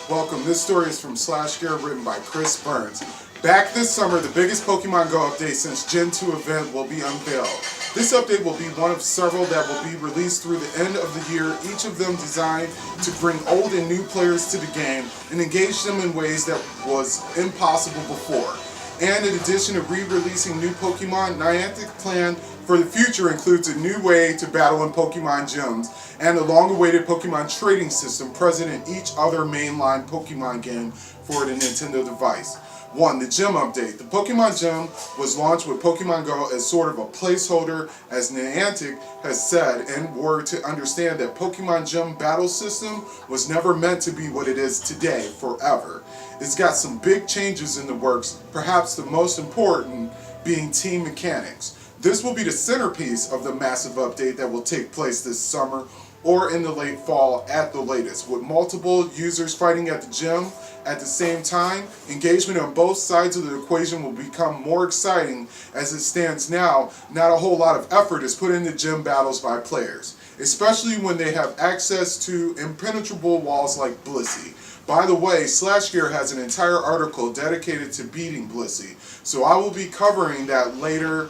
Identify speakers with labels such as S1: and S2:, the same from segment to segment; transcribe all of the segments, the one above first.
S1: Welcome. This story is from /Gear, written by Chris Burns. Back this summer, the biggest Pokemon Go update since Gen 2 event will be unveiled. This update will be one of several that will be released through the end of the year, each of them designed to bring old and new players to the game and engage them in ways that was impossible before. And in addition to re-releasing new Pokemon, Niantic's plan for the future includes a new way to battle in Pokemon gyms and a long-awaited Pokemon trading system present in each other mainline Pokemon game for the Nintendo device. 1. The Gym Update. The Pokemon Gym was launched with Pokemon Go as sort of a placeholder, as Niantic has said, and were to understand that Pokemon Gym battle system was never meant to be what it is today, forever. It's got some big changes in the works, perhaps the most important being team mechanics. This will be the centerpiece of the massive update that will take place this summer or in the late fall at the latest. With multiple users fighting at the gym at the same time, engagement on both sides of the equation will become more exciting. As it stands now, not a whole lot of effort is put into gym battles by players, especially when they have access to impenetrable walls like Blissey. By the way, /Gear has an entire article dedicated to beating Blissey, so I will be covering that later.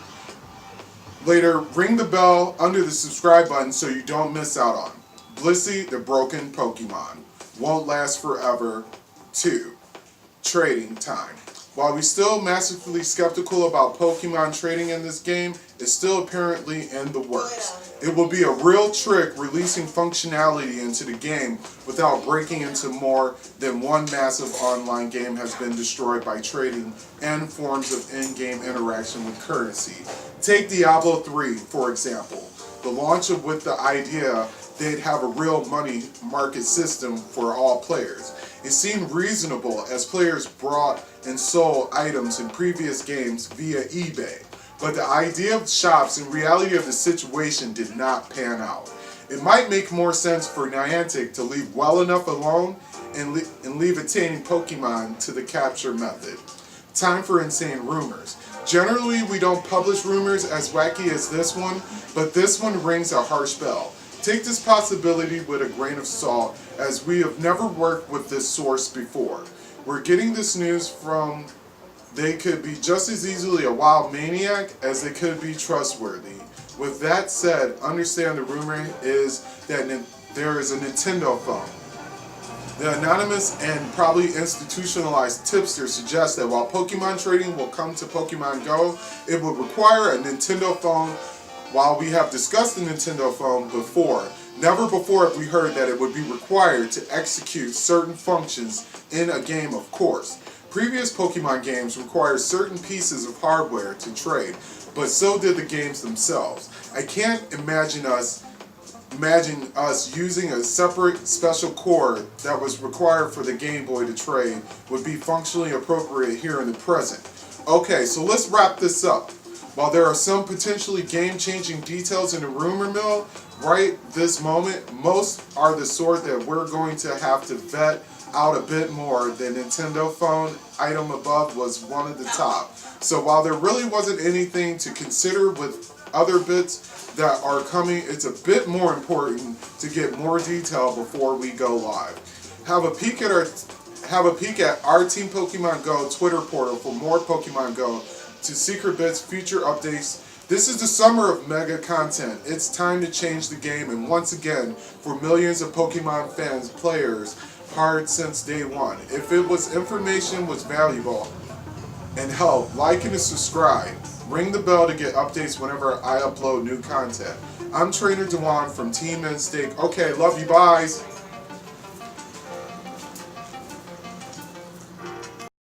S1: Ring the bell under the subscribe button so you don't miss out on Blissey, the broken Pokemon. Won't last forever. 2. Trading time. While we're still massively skeptical about Pokemon trading in this game, it's still apparently in the works. It will be a real trick releasing functionality into the game without breaking into more than one massive online game has been destroyed by trading and forms of in-game interaction with courtesy. Take Diablo 3, for example. The launch with the idea they'd have a real money market system for all players. It seemed reasonable as players brought and sold items in previous games via eBay. But the idea of shops and reality of the situation did not pan out. It might make more sense for Niantic to leave well enough alone and leave attaining Pokemon to the capture method. Time for insane rumors. Generally, we don't publish rumors as wacky as this one, but this one rings a harsh bell. Take this possibility with a grain of salt, as we have never worked with this source before. We're getting this news from. They could be just as easily a wild maniac as they could be trustworthy. With that said, understand the rumor is that there is a Nintendo phone. The anonymous and probably institutionalized tipster suggests that while Pokemon trading will come to Pokemon Go, it will require a Nintendo phone. While we have discussed the Nintendo phone before, never before have we heard that it would be required to execute certain functions in a game, of course. Previous Pokemon games required certain pieces of hardware to trade, but so did the games themselves. I can't imagine us using a separate special cord that was required for the Game Boy to trade would be functionally appropriate here in the present. Okay, so let's wrap this up. While there are some potentially game-changing details in the rumor mill, right this moment, most are the sort that we're going to have to vet out a bit more. The Nintendo phone item above was one of the top. So while there really wasn't anything to consider with other bits that are coming, it's a bit more important to get more detail before we go live. Have a peek at our Team Pokemon Go Twitter portal for more Pokemon Go to secret bits, future updates. This is the summer of mega content. It's time to change the game, and once again, for millions of Pokemon fans, players, hard since day one. If information was valuable and helped, like and subscribe. Ring the bell to get updates whenever I upload new content. I'm Trainer Djuan from Team Stake. Okay, love you, bye.